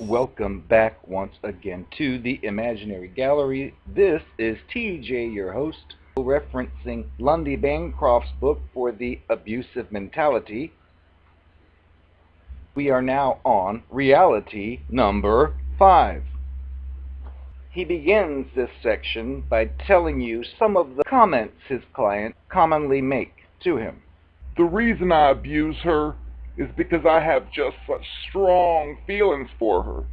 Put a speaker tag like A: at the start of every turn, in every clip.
A: welcome back once again to the Imaginary Gallery. This is TJ, your host, referencing Lundy Bancroft's book for the Abusive Mentality. We are now on reality number 5. He begins this section by telling you some of the comments his clients commonly make to him.
B: The reason I abuse her is because I have just such strong feelings for her.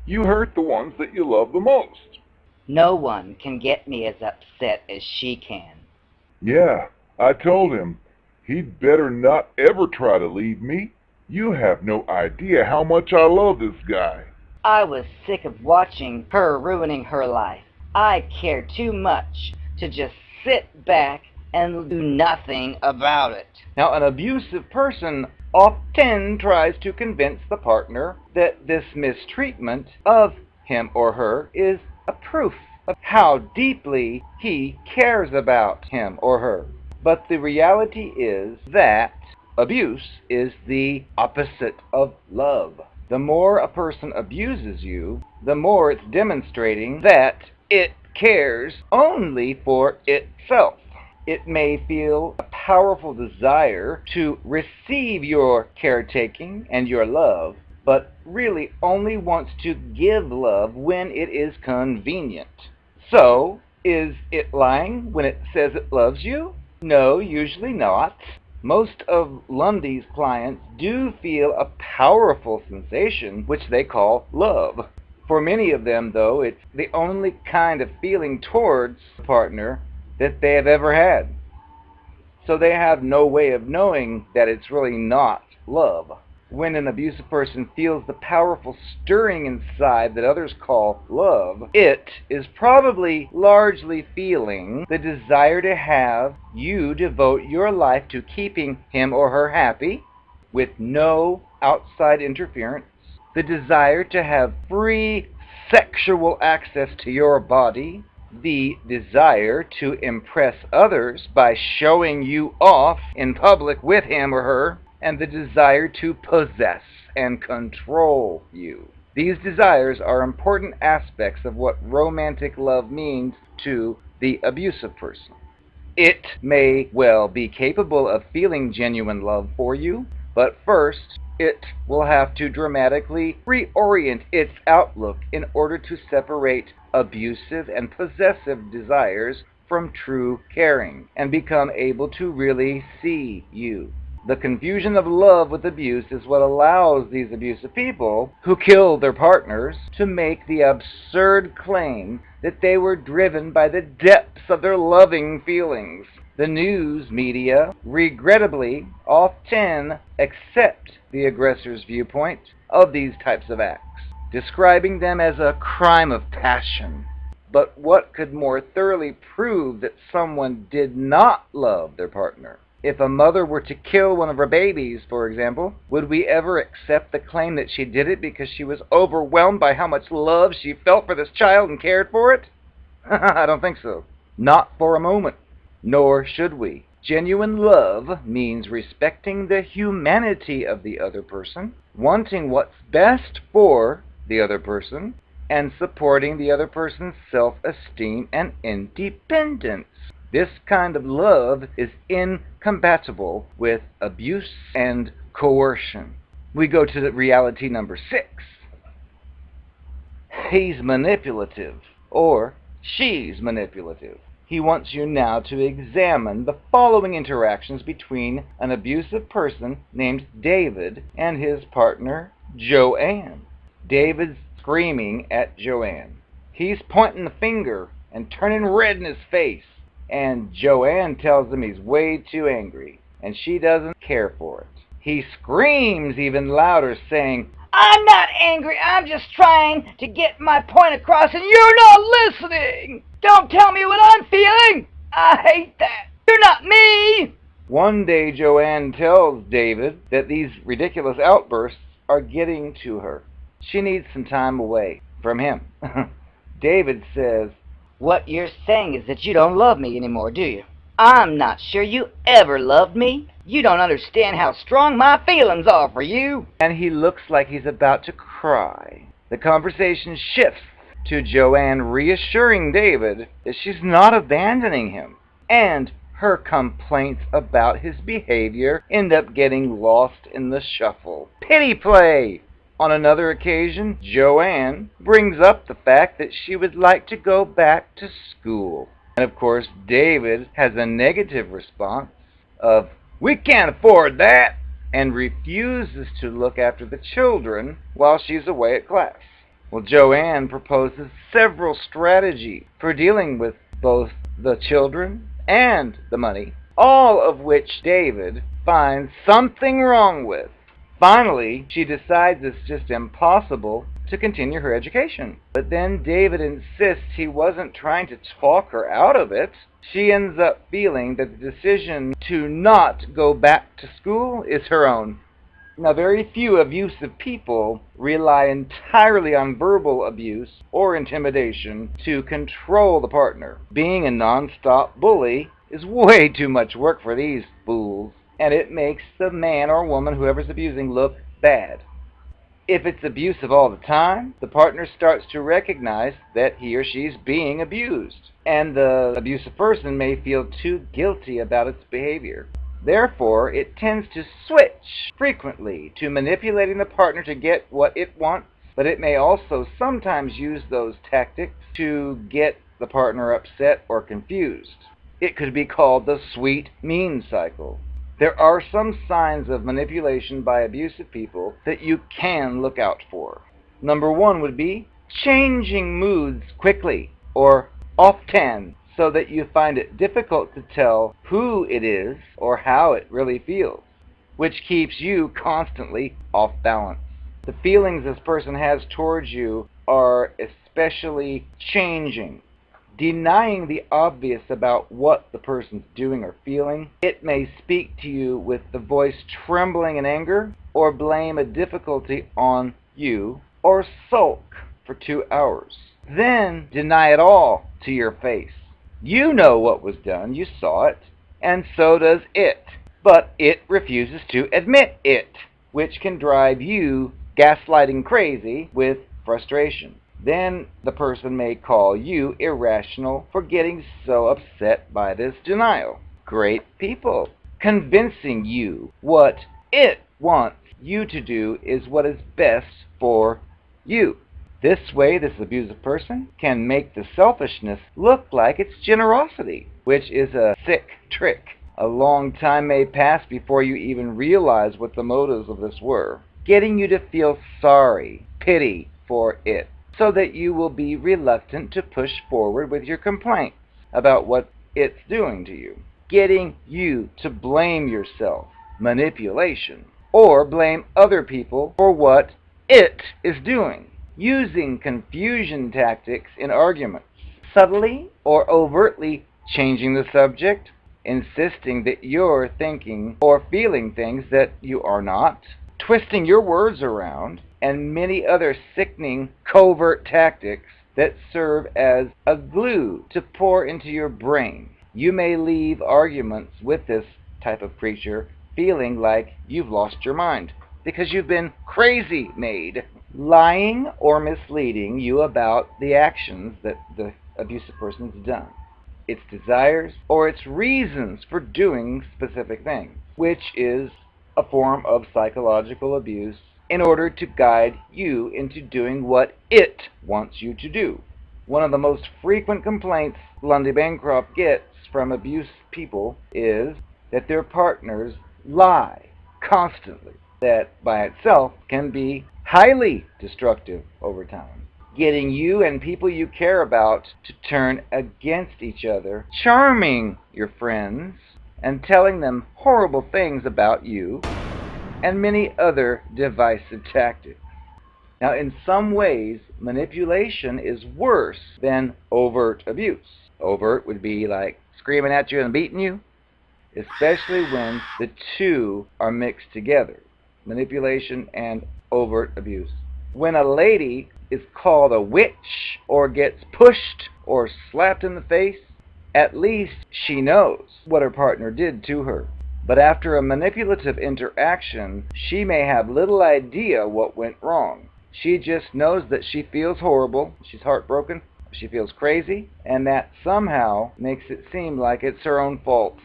B: You hurt the ones that you love the most.
C: No one can get me as upset as she can.
B: Yeah, I told him he'd better not ever try to leave me. You have no idea how much I love this guy.
C: I was sick of watching her ruining her life. I care too much to just sit back and do nothing about it.
A: Now, an abusive person often tries to convince the partner that this mistreatment of him or her is a proof of how deeply he cares about him or her. But the reality is that abuse is the opposite of love. The more a person abuses you, the more it's demonstrating that it cares only for itself. It may feel a powerful desire to receive your caretaking and your love, but really only wants to give love when it is convenient. So, is it lying when it says it loves you? No, usually not. Most of Lundy's clients do feel a powerful sensation, which they call love. For many of them, though, it's the only kind of feeling towards a partner that they have ever had. So they have no way of knowing that it's really not love. When an abusive person feels the powerful stirring inside that others call love, it is probably largely feeling the desire to have you devote your life to keeping him or her happy with no outside interference, the desire to have free sexual access to your body, the desire to impress others by showing you off in public with him or her, and the desire to possess and control you. These desires are important aspects of what romantic love means to the abusive person. It may well be capable of feeling genuine love for you, but first it will have to dramatically reorient its outlook in order to separate abusive and possessive desires from true caring and become able to really see you. The confusion of love with abuse is what allows these abusive people who kill their partners to make the absurd claim that they were driven by the depths of their loving feelings. The news media, regrettably, often accept the aggressor's viewpoint of these types of acts, describing them as a crime of passion. But what could more thoroughly prove that someone did not love their partner? If a mother were to kill one of her babies, for example, would we ever accept the claim that she did it because she was overwhelmed by how much love she felt for this child and cared for it? I don't think so. Not for a moment. Nor should we. Genuine love means respecting the humanity of the other person, wanting what's best for the other person, and supporting the other person's self-esteem and independence. This kind of love is incompatible with abuse and coercion. We go to reality number 6. He's manipulative, or she's manipulative. He wants you now to examine the following interactions between an abusive person named David and his partner, Joanne. David's screaming at Joanne. He's pointing the finger and turning red in his face. And Joanne tells him he's way too angry, and she doesn't care for it. He screams even louder, saying,
C: I'm not angry, I'm just trying to get my point across and you're not listening! Don't tell me what I'm feeling! I hate that! You're not me!
A: One day Joanne tells David that these ridiculous outbursts are getting to her. She needs some time away from him. David says,
C: What you're saying is that you don't love me anymore, do you? I'm not sure you ever loved me. You don't understand how strong my feelings are for you.
A: And he looks like he's about to cry. The conversation shifts to Joanne reassuring David that she's not abandoning him, and her complaints about his behavior end up getting lost in the shuffle. Pity play! On another occasion, Joanne brings up the fact that she would like to go back to school. And of course, David has a negative response of, "We can't afford that," and refuses to look after the children while she's away at class. Well, Joanne proposes several strategies for dealing with both the children and the money, all of which David finds something wrong with. Finally, she decides it's just impossible to continue her education. But then David insists he wasn't trying to talk her out of it. She ends up feeling that the decision to not go back to school is her own. Now, very few abusive people rely entirely on verbal abuse or intimidation to control the partner. Being a non-stop bully is way too much work for these fools, and it makes the man or woman, whoever's abusing, look bad. If it's abusive all the time, the partner starts to recognize that he or she's being abused, and the abusive person may feel too guilty about its behavior. Therefore, it tends to switch frequently to manipulating the partner to get what it wants, but it may also sometimes use those tactics to get the partner upset or confused. It could be called the sweet mean cycle. There are some signs of manipulation by abusive people that you can look out for. Number one would be changing moods quickly or often, so that you find it difficult to tell who it is or how it really feels, which keeps you constantly off balance. The feelings this person has towards you are especially changing. Denying the obvious about what the person's doing or feeling, it may speak to you with the voice trembling in anger, or blame a difficulty on you, or sulk for 2 hours. Then deny it all to your face. You know what was done, you saw it, and so does it, but it refuses to admit it, which can drive you gaslighting crazy with frustration. Then the person may call you irrational for getting so upset by this denial. Great people. Convincing you what it wants you to do is what is best for you. This way, this abusive person can make the selfishness look like it's generosity, which is a sick trick. A long time may pass before you even realize what the motives of this were, getting you to feel sorry, pity for it, so that you will be reluctant to push forward with your complaints about what it's doing to you, getting you to blame yourself, manipulation, or blame other people for what it is doing, using confusion tactics in arguments, subtly or overtly changing the subject, insisting that you're thinking or feeling things that you are not, twisting your words around, and many other sickening covert tactics that serve as a glue to pour into your brain. You may leave arguments with this type of creature feeling like you've lost your mind because you've been crazy made, lying or misleading you about the actions that the abusive person's done, its desires, or its reasons for doing specific things, which is a form of psychological abuse in order to guide you into doing what it wants you to do. One of the most frequent complaints Lundy Bancroft gets from abuse people is that their partners lie constantly. That by itself can be highly destructive over time, getting you and people you care about to turn against each other, charming your friends, and telling them horrible things about you, and many other divisive tactics. Now, in some ways, manipulation is worse than overt abuse. Overt would be like screaming at you and beating you, especially when the two are mixed together, manipulation and overt abuse. When a lady is called a witch or gets pushed or slapped in the face, at least she knows what her partner did to her. But after a manipulative interaction, she may have little idea what went wrong. She just knows that she feels horrible, she's heartbroken, she feels crazy, and that somehow makes it seem like it's her own fault.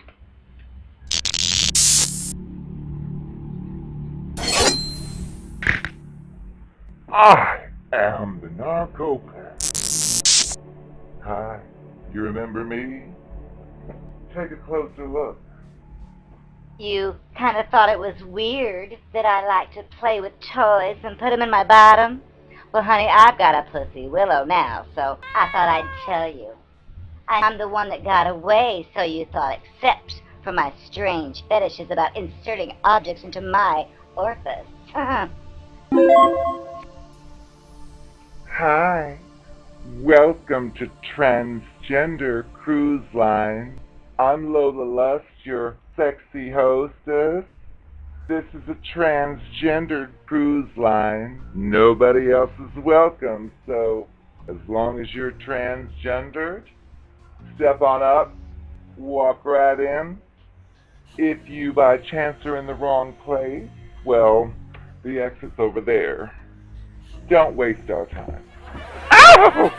B: I am the Narcopath. Hi, you remember me? Take a closer look.
D: You kind of thought it was weird that I like to play with toys and put them in my bottom? Well, honey, I've got a pussy willow now, so I thought I'd tell you. I'm the one that got away, so you thought, except for my strange fetishes about inserting objects into my orifice.
B: Hi, welcome to Transgender Cruise Line. I'm Lola Lust, your sexy hostess. This is a transgendered cruise line. Nobody else is welcome, so as long as you're transgendered, step on up, walk right in. If you by chance are in the wrong place, well, the exit's over there. Don't waste our time. Ow!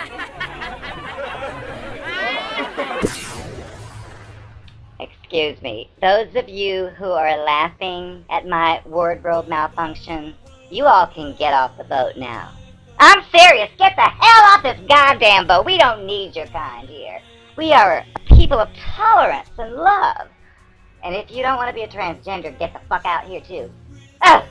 D: Excuse me, those of you who are laughing at my wardrobe malfunction, you all can get off the boat now. I'm serious, get the hell off this goddamn boat. We don't need your kind here. We are a people of tolerance and love. And if you don't want to be a transgender, get the fuck out here too. Ugh.